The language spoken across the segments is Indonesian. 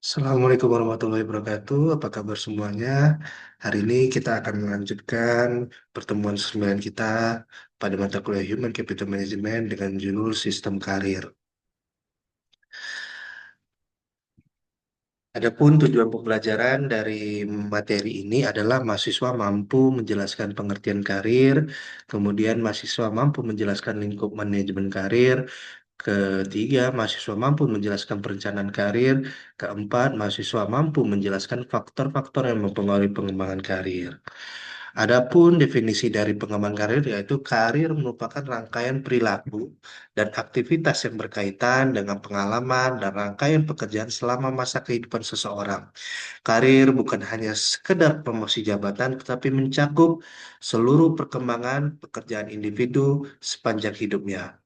Assalamualaikum warahmatullahi wabarakatuh. Apa kabar semuanya? Hari ini kita akan melanjutkan pertemuan sembilan kita pada mata kuliah Human Capital Management dengan judul Sistem Karir. Adapun tujuan pembelajaran dari materi ini adalah mahasiswa mampu menjelaskan pengertian karir, kemudian mahasiswa mampu menjelaskan lingkup manajemen karir, ketiga, mahasiswa mampu menjelaskan perencanaan karir. Keempat, mahasiswa mampu menjelaskan faktor-faktor yang mempengaruhi pengembangan karir. Adapun definisi dari pengembangan karir yaitu karir merupakan rangkaian perilaku dan aktivitas yang berkaitan dengan pengalaman dan rangkaian pekerjaan selama masa kehidupan seseorang. Karir bukan hanya sekedar promosi jabatan, tetapi mencakup seluruh perkembangan pekerjaan individu sepanjang hidupnya.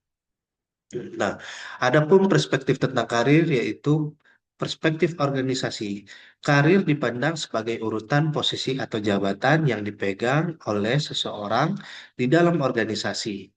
Nah, adapun perspektif tentang karir yaitu perspektif organisasi. Karir dipandang sebagai urutan posisi atau jabatan yang dipegang oleh seseorang di dalam organisasi.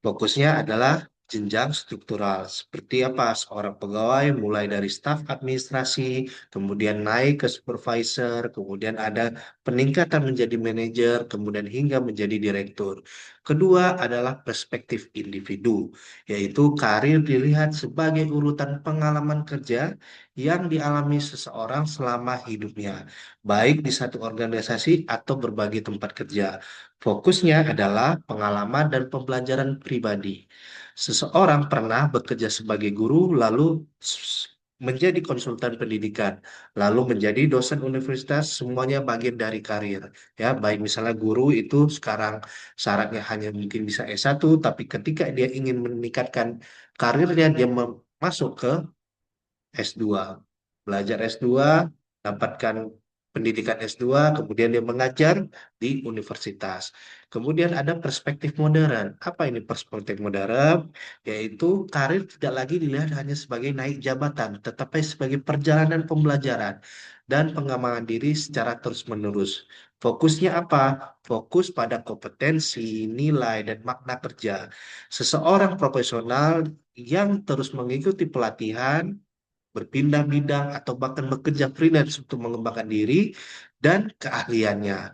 Fokusnya adalah jenjang struktural. Seperti apa? Seorang pegawai mulai dari staf administrasi, kemudian naik ke supervisor, kemudian ada peningkatan menjadi manajer, kemudian hingga menjadi direktur. Kedua adalah perspektif individu, yaitu karir dilihat sebagai urutan pengalaman kerja yang dialami seseorang selama hidupnya, baik di satu organisasi atau berbagai tempat kerja. Fokusnya adalah pengalaman dan pembelajaran pribadi. Seseorang pernah bekerja sebagai guru, lalu menjadi konsultan pendidikan, lalu menjadi dosen universitas, semuanya bagian dari karir. Ya, baik misalnya guru itu sekarang syaratnya hanya mungkin bisa S1, tapi ketika dia ingin meningkatkan karirnya, dia masuk ke S2, belajar S2, dapatkan pendidikan S2, kemudian dia mengajar di universitas. Kemudian ada perspektif modern. Apa ini perspektif modern? Yaitu karir tidak lagi dilihat hanya sebagai naik jabatan, tetapi sebagai perjalanan pembelajaran dan pengembangan diri secara terus-menerus. Fokusnya apa? Fokus pada kompetensi, nilai, dan makna kerja. Seseorang profesional yang terus mengikuti pelatihan, berpindah bidang atau bahkan bekerja freelance untuk mengembangkan diri dan keahliannya.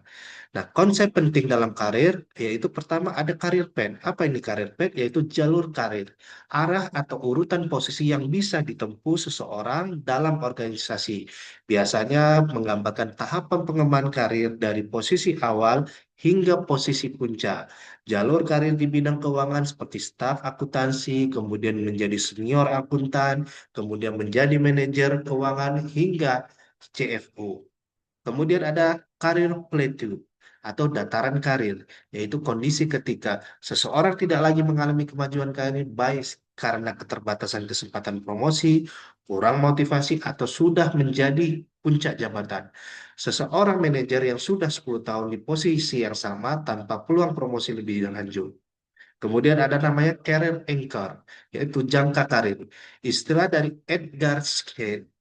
Nah, konsep penting dalam karir yaitu pertama ada karir path. Apa ini karir path? Yaitu jalur karir, arah atau urutan posisi yang bisa ditempuh seseorang dalam organisasi. Biasanya menggambarkan tahapan pengembangan karir dari posisi awal hingga posisi puncak. Jalur karir di bidang keuangan seperti staf akuntansi, kemudian menjadi senior akuntan, kemudian menjadi manajer keuangan hingga CFO. Kemudian ada karir plateau atau dataran karir, yaitu kondisi ketika seseorang tidak lagi mengalami kemajuan karir baik karena keterbatasan kesempatan promosi, kurang motivasi, atau sudah menjadi puncak jabatan. Seseorang manajer yang sudah 10 tahun di posisi yang sama tanpa peluang promosi lebih lanjut. Kemudian ada namanya career anchor, yaitu jangka karir. Istilah dari Edgar Schein,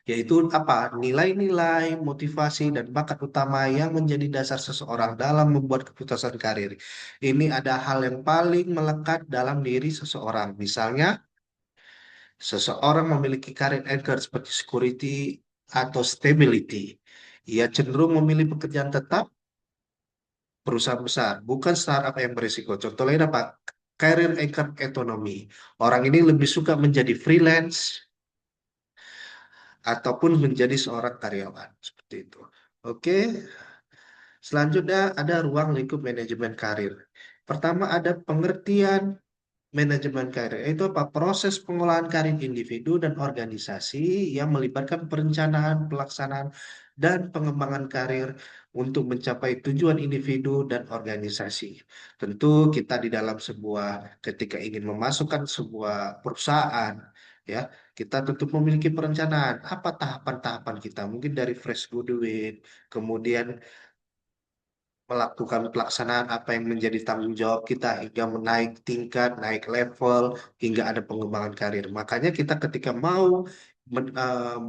yaitu apa? Nilai-nilai, motivasi, dan bakat utama yang menjadi dasar seseorang dalam membuat keputusan karir. Ini ada hal yang paling melekat dalam diri seseorang. Misalnya, seseorang memiliki karir anchor seperti security atau stability. Ia cenderung memilih pekerjaan tetap, perusahaan besar, bukan startup yang berisiko. Contoh lain apa? Career anchor autonomy. Orang ini lebih suka menjadi freelance ataupun menjadi seorang karyawan. Seperti itu. Oke, selanjutnya ada ruang lingkup manajemen karir. Pertama ada pengertian manajemen karir. Itu apa? Proses pengolahan karir individu dan organisasi yang melibatkan perencanaan, pelaksanaan, dan pengembangan karir untuk mencapai tujuan individu dan organisasi. Tentu kita di dalam ketika ingin memasukkan sebuah perusahaan, ya, kita tentu memiliki perencanaan. Apa tahapan-tahapan kita? Mungkin dari fresh graduate, kemudian melakukan pelaksanaan apa yang menjadi tanggung jawab kita hingga menaik tingkat, naik level, hingga ada pengembangan karir. Makanya kita ketika mau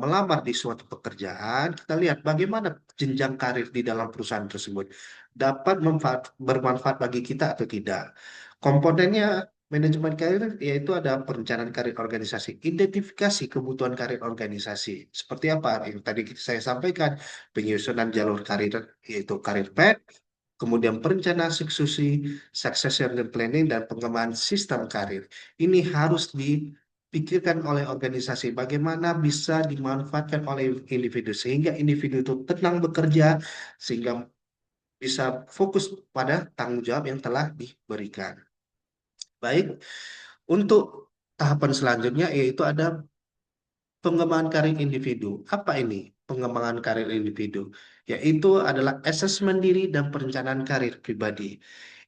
melamar di suatu pekerjaan, kita lihat bagaimana jenjang karir di dalam perusahaan tersebut. Dapat bermanfaat bagi kita atau tidak. Komponennya Manajemen karir yaitu ada perencanaan karir organisasi, identifikasi kebutuhan karir organisasi. Seperti apa yang tadi saya sampaikan, penyusunan jalur karir yaitu karir path, kemudian perencanaan suksesi, succession dan planning, dan pengembangan sistem karir. Ini harus dipikirkan oleh organisasi bagaimana bisa dimanfaatkan oleh individu sehingga individu itu tenang bekerja, sehingga bisa fokus pada tanggung jawab yang telah diberikan. Baik, untuk tahapan selanjutnya yaitu ada pengembangan karir individu. Apa ini pengembangan karir individu? Yaitu adalah asesmen diri dan perencanaan karir pribadi.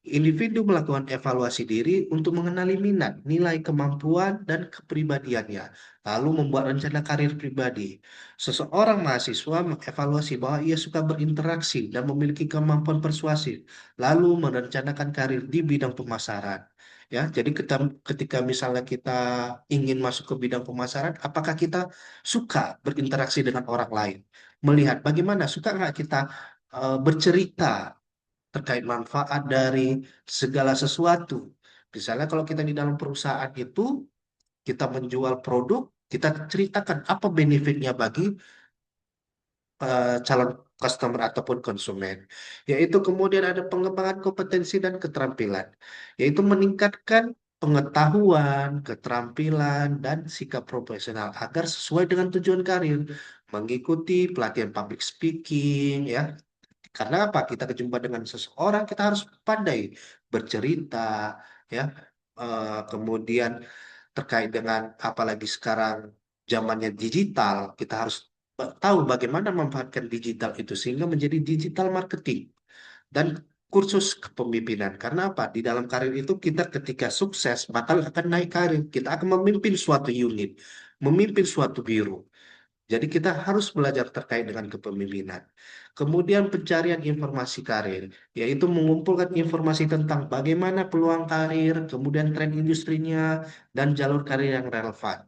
Individu melakukan evaluasi diri untuk mengenali minat, nilai kemampuan, dan kepribadiannya, lalu membuat rencana karir pribadi. Seseorang mahasiswa mengevaluasi bahwa ia suka berinteraksi dan memiliki kemampuan persuasif, lalu merencanakan karir di bidang pemasaran. Ya, jadi ketika misalnya kita ingin masuk ke bidang pemasaran, apakah kita suka berinteraksi dengan orang lain? Melihat bagaimana, suka nggak kita bercerita terkait manfaat dari segala sesuatu. Misalnya kalau kita di dalam perusahaan itu, kita menjual produk, kita ceritakan apa benefitnya bagi calon customer ataupun konsumen. Yaitu kemudian ada pengembangan kompetensi dan keterampilan, yaitu meningkatkan pengetahuan, keterampilan, dan sikap profesional agar sesuai dengan tujuan karir, mengikuti pelatihan public speaking, ya, karena apa? Kita berjumpa dengan seseorang, kita harus pandai bercerita, ya. Kemudian terkait dengan apalagi sekarang zamannya digital, kita harus tahu bagaimana memanfaatkan digital itu sehingga menjadi digital marketing dan kursus kepemimpinan. Karena apa? Di dalam karir itu kita ketika sukses, maka akan naik karir. Kita akan memimpin suatu unit, memimpin suatu biro. Jadi kita harus belajar terkait dengan kepemimpinan. Kemudian pencarian informasi karir, yaitu mengumpulkan informasi tentang bagaimana peluang karir, kemudian tren industrinya, dan jalur karir yang relevan.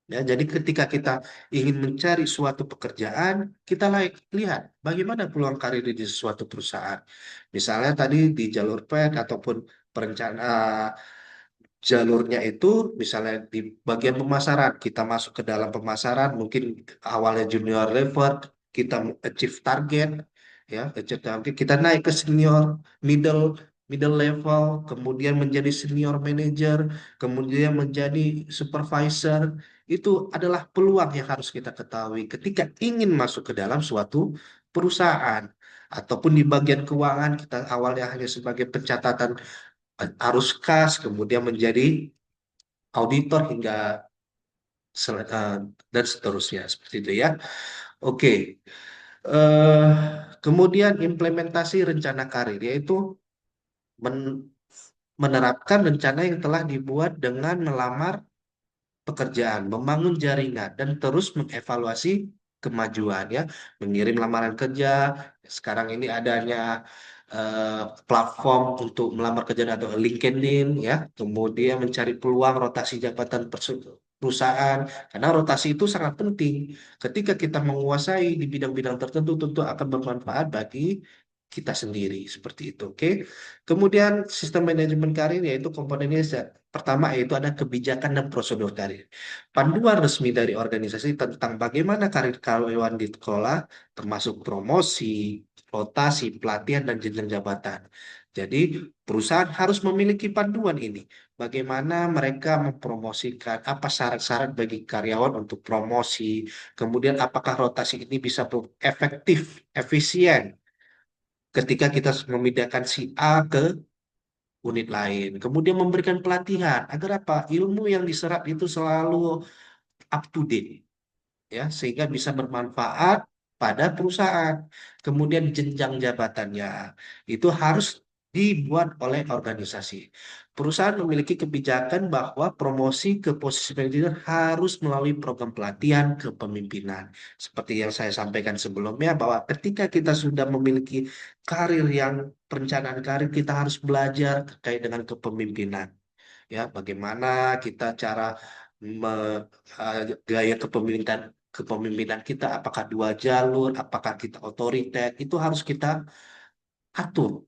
Ya, jadi ketika kita ingin mencari suatu pekerjaan, kita lihat bagaimana peluang karir di suatu perusahaan. Misalnya tadi di jalur PET ataupun perencanaan jalurnya itu misalnya di bagian pemasaran kita masuk ke dalam pemasaran mungkin awalnya junior level kita achieve target, ya achieve target kita naik ke senior, middle middle level, kemudian menjadi senior manager, kemudian menjadi supervisor. Itu adalah peluang yang harus kita ketahui ketika ingin masuk ke dalam suatu perusahaan. Ataupun di bagian keuangan kita awalnya hanya sebagai pencatatan arus kas, kemudian menjadi auditor hingga dan seterusnya seperti itu ya. Oke. eh Kemudian implementasi rencana karir yaitu men- menerapkan rencana yang telah dibuat dengan melamar pekerjaan, membangun jaringan, dan terus mengevaluasi kemajuan ya, mengirim lamaran kerja. Sekarang ini adanya platform untuk melamar kerja atau LinkedIn ya, kemudian mencari peluang rotasi jabatan perusahaan, karena rotasi itu sangat penting. Ketika kita menguasai di bidang-bidang tertentu, tentu akan bermanfaat bagi kita sendiri seperti itu. Oke. Kemudian sistem manajemen karir yaitu komponennya pertama yaitu ada kebijakan dan prosedur karir. Panduan resmi dari organisasi tentang bagaimana karir karyawan dikelola, termasuk promosi, rotasi, pelatihan, dan jenjang jabatan. Jadi, perusahaan harus memiliki panduan ini. Bagaimana mereka mempromosikan, apa syarat-syarat bagi karyawan untuk promosi, kemudian apakah rotasi ini bisa efektif, efisien ketika kita memindahkan si A ke unit lain. Kemudian memberikan pelatihan agar apa? Ilmu yang diserap itu selalu up to date ya sehingga bisa bermanfaat pada perusahaan. Kemudian jenjang jabatannya itu harus dibuat oleh organisasi. Perusahaan memiliki kebijakan bahwa promosi ke posisi manajer harus melalui program pelatihan kepemimpinan. Seperti yang saya sampaikan sebelumnya bahwa ketika kita sudah memiliki karir yang perencanaan karir kita harus belajar terkait dengan kepemimpinan ya bagaimana kita cara me- gaya kepemimpinan kita apakah dua jalur apakah kita otoriter itu harus kita atur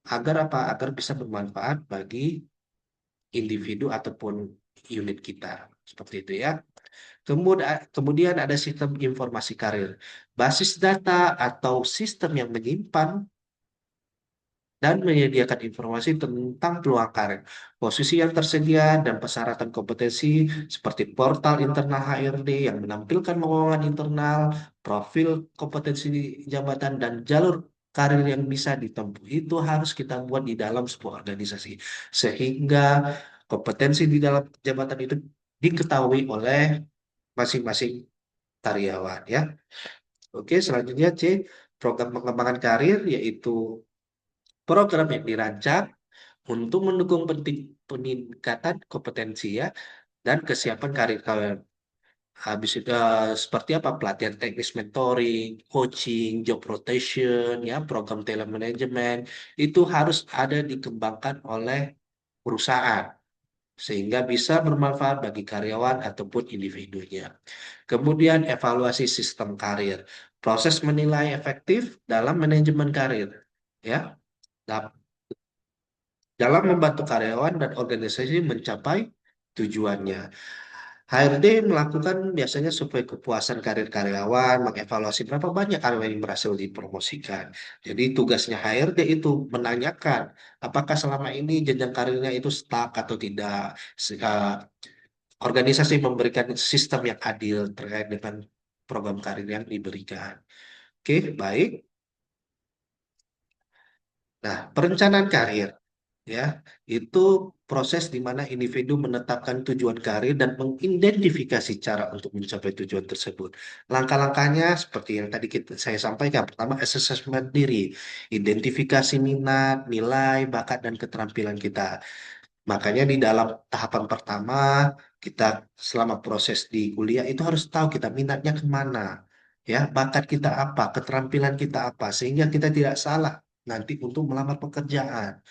agar apa agar bisa bermanfaat bagi individu ataupun unit kita. Seperti itu ya. Kemudian ada sistem informasi karir. Basis data atau sistem yang menyimpan dan menyediakan informasi tentang peluang karir, posisi yang tersedia, dan persyaratan kompetensi seperti portal internal HRD yang menampilkan lowongan internal, profil kompetensi jabatan, dan jalur karir yang bisa ditempuh. Itu harus kita buat di dalam sebuah organisasi. Sehingga kompetensi di dalam jabatan itu diketahui oleh masing-masing karyawan ya. Oke, selanjutnya C, program pengembangan karir yaitu program yang dirancang untuk mendukung peningkatan kompetensi ya dan kesiapan karir kalian. Habis itu seperti apa pelatihan teknis mentoring, coaching, job rotation, ya program telemanajemen itu harus ada dikembangkan oleh perusahaan sehingga bisa bermanfaat bagi karyawan ataupun individunya. Kemudian evaluasi sistem karir, proses menilai efektif dalam manajemen karir, ya. Nah, dalam membantu karyawan dan organisasi mencapai tujuannya. HRD melakukan biasanya survei kepuasan karir karyawan, mengevaluasi berapa banyak karyawan yang berhasil dipromosikan. Jadi tugasnya HRD itu menanyakan apakah selama ini jenjang karirnya itu stuck atau tidak. Organisasi memberikan sistem yang adil terkait dengan program karir yang diberikan. Oke, baik. Nah, perencanaan karir. Ya, itu proses di mana individu menetapkan tujuan karir dan mengidentifikasi cara untuk mencapai tujuan tersebut. Langkah-langkahnya seperti yang tadi saya sampaikan. Pertama, assessment diri, identifikasi minat, nilai, bakat, dan keterampilan kita. Makanya di dalam tahapan pertama, kita selama proses di kuliah itu harus tahu kita minatnya kemana. Ya, bakat kita apa, keterampilan kita apa, sehingga kita tidak salah nanti untuk melamar pekerjaan.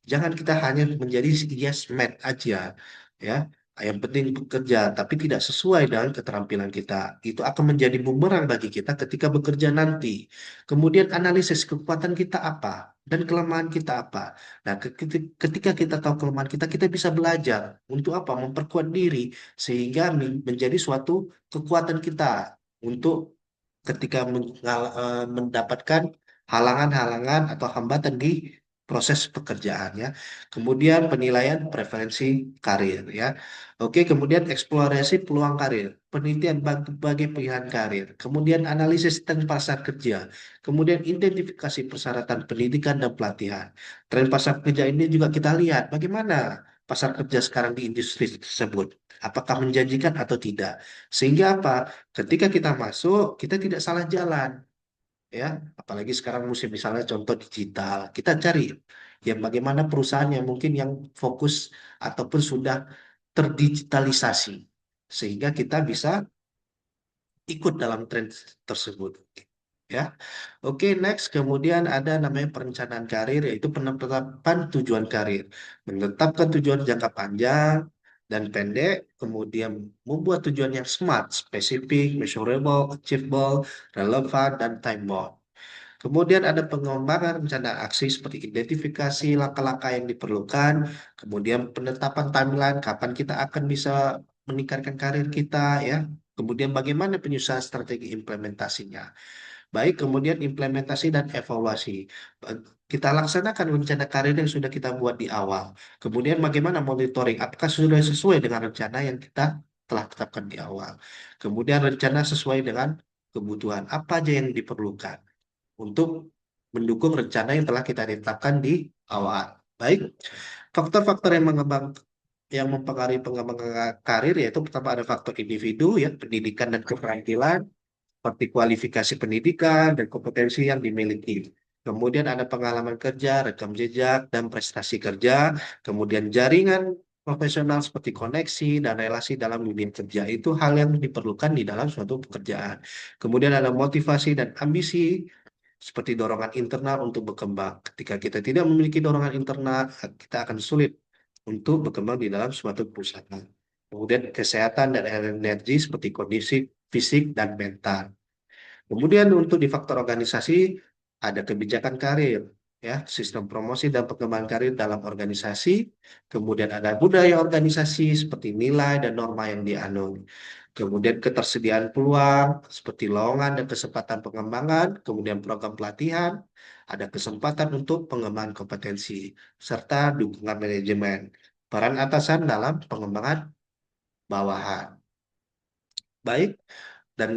Jangan kita hanya menjadi yes man aja, ya. Yang penting bekerja, tapi tidak sesuai dengan keterampilan kita. Itu akan menjadi bumerang bagi kita ketika bekerja nanti. Kemudian analisis kekuatan kita apa dan kelemahan kita apa. Nah, ketika kita tahu kelemahan kita, kita bisa belajar untuk apa? Memperkuat diri sehingga menjadi suatu kekuatan kita untuk ketika mendapatkan halangan-halangan atau hambatan di proses pekerjaan ya. Kemudian penilaian preferensi karir ya. Oke, kemudian eksplorasi peluang karir, penelitian berbagai pilihan karir, kemudian analisis tren pasar kerja, kemudian identifikasi persyaratan pendidikan dan pelatihan. Tren pasar kerja ini juga kita lihat bagaimana pasar kerja sekarang di industri tersebut. Apakah menjanjikan atau tidak? Sehingga apa? Ketika kita masuk, kita tidak salah jalan, ya. Apalagi sekarang musim misalnya contoh digital, kita cari yang bagaimana perusahaan yang mungkin yang fokus ataupun sudah terdigitalisasi, sehingga kita bisa ikut dalam tren tersebut. Ya, oke, next. Kemudian ada namanya perencanaan karir, yaitu penetapan tujuan karir, menetapkan tujuan jangka panjang dan pendek, kemudian membuat tujuan yang smart, spesifik, measurable, achievable, relevan, dan time bound. Kemudian ada pengembangan rencana aksi seperti identifikasi langkah-langkah yang diperlukan, kemudian penetapan timeline kapan kita akan bisa meningkatkan karir kita ya. Kemudian bagaimana penyusunan strategi implementasinya. Baik, kemudian implementasi dan evaluasi. Kita laksanakan rencana karir yang sudah kita buat di awal. Kemudian bagaimana monitoring, apakah sudah sesuai dengan rencana yang kita telah tetapkan di awal. Kemudian rencana sesuai dengan kebutuhan, apa aja yang diperlukan untuk mendukung rencana yang telah kita tetapkan di awal. Baik, faktor-faktor yang mempengaruhi pengembangan karir yaitu pertama ada faktor individu ya, pendidikan dan keterampilan, seperti kualifikasi pendidikan dan kompetensi yang dimiliki. Kemudian ada pengalaman kerja, rekam jejak, dan prestasi kerja. Kemudian jaringan profesional seperti koneksi dan relasi dalam dunia kerja. Itu hal yang diperlukan di dalam suatu pekerjaan. Kemudian ada motivasi dan ambisi seperti dorongan internal untuk berkembang. Ketika kita tidak memiliki dorongan internal, kita akan sulit untuk berkembang di dalam suatu perusahaan. Kemudian kesehatan dan energi seperti kondisi fisik dan mental. Kemudian untuk di faktor organisasi ada kebijakan karir, ya, sistem promosi dan pengembangan karir dalam organisasi, kemudian ada budaya organisasi seperti nilai dan norma yang dianut, kemudian ketersediaan peluang seperti lowongan dan kesempatan pengembangan, kemudian program pelatihan, ada kesempatan untuk pengembangan kompetensi, serta dukungan manajemen, peran atasan dalam pengembangan bawahan. Baik, dan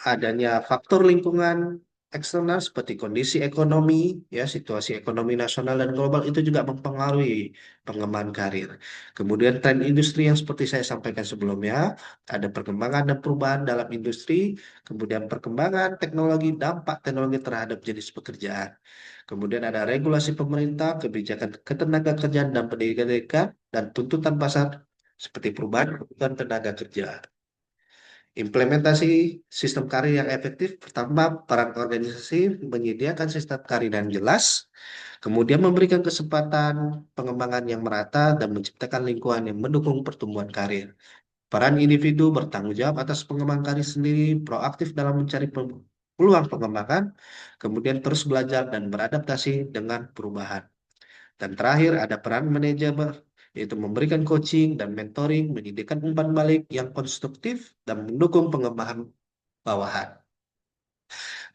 adanya faktor lingkungan eksternal seperti kondisi ekonomi, ya, situasi ekonomi nasional dan global itu juga mempengaruhi pengembangan karir. Kemudian tren industri yang seperti saya sampaikan sebelumnya, ada perkembangan dan perubahan dalam industri, kemudian perkembangan teknologi, dampak teknologi terhadap jenis pekerjaan. Kemudian ada regulasi pemerintah, kebijakan ketenagakerjaan dan pendidikan, dan tuntutan pasar seperti perubahan kebutuhan tenaga kerja. Implementasi sistem karir yang efektif, pertama, peran organisasi menyediakan sistem karir yang jelas, kemudian memberikan kesempatan pengembangan yang merata dan menciptakan lingkungan yang mendukung pertumbuhan karir. Peran individu bertanggung jawab atas pengembangan karir sendiri, proaktif dalam mencari peluang pengembangan, kemudian terus belajar dan beradaptasi dengan perubahan. Dan terakhir ada peran manajemen, yaitu memberikan coaching dan mentoring, menyediakan umpan balik yang konstruktif dan mendukung pengembangan bawahan.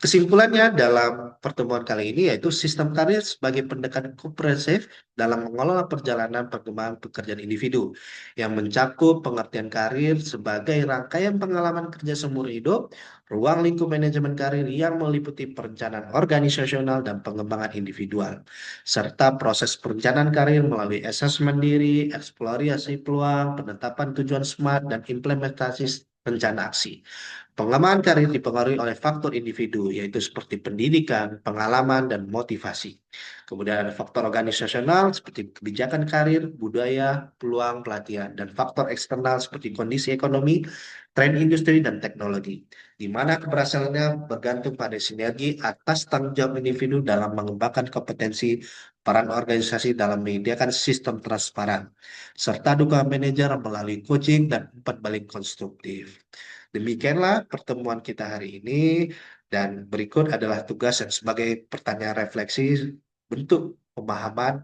Kesimpulannya dalam pertemuan kali ini yaitu sistem karir sebagai pendekatan komprehensif dalam mengelola perjalanan perkembangan pekerjaan individu yang mencakup pengertian karir sebagai rangkaian pengalaman kerja seumur hidup, ruang lingkup manajemen karir yang meliputi perencanaan organisasional dan pengembangan individual, serta proses perencanaan karir melalui asesmen diri, eksplorasi peluang, penetapan tujuan SMART, dan implementasi rencana aksi. Pengembangan karir dipengaruhi oleh faktor individu, yaitu seperti pendidikan, pengalaman, dan motivasi. Kemudian ada faktor organisasional seperti kebijakan karir, budaya, peluang pelatihan, dan faktor eksternal seperti kondisi ekonomi, tren industri, dan teknologi. Di mana keberhasilannya bergantung pada sinergi atas tanggung jawab individu dalam mengembangkan kompetensi, peran organisasi dalam menyediakan sistem transparan, serta dukungan manajer melalui coaching dan umpan balik konstruktif. Demikianlah pertemuan kita hari ini, dan berikut adalah tugas dan sebagai pertanyaan refleksi bentuk pemahaman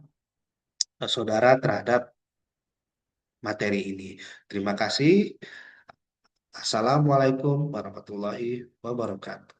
saudara terhadap materi ini. Terima kasih. Assalamualaikum warahmatullahi wabarakatuh.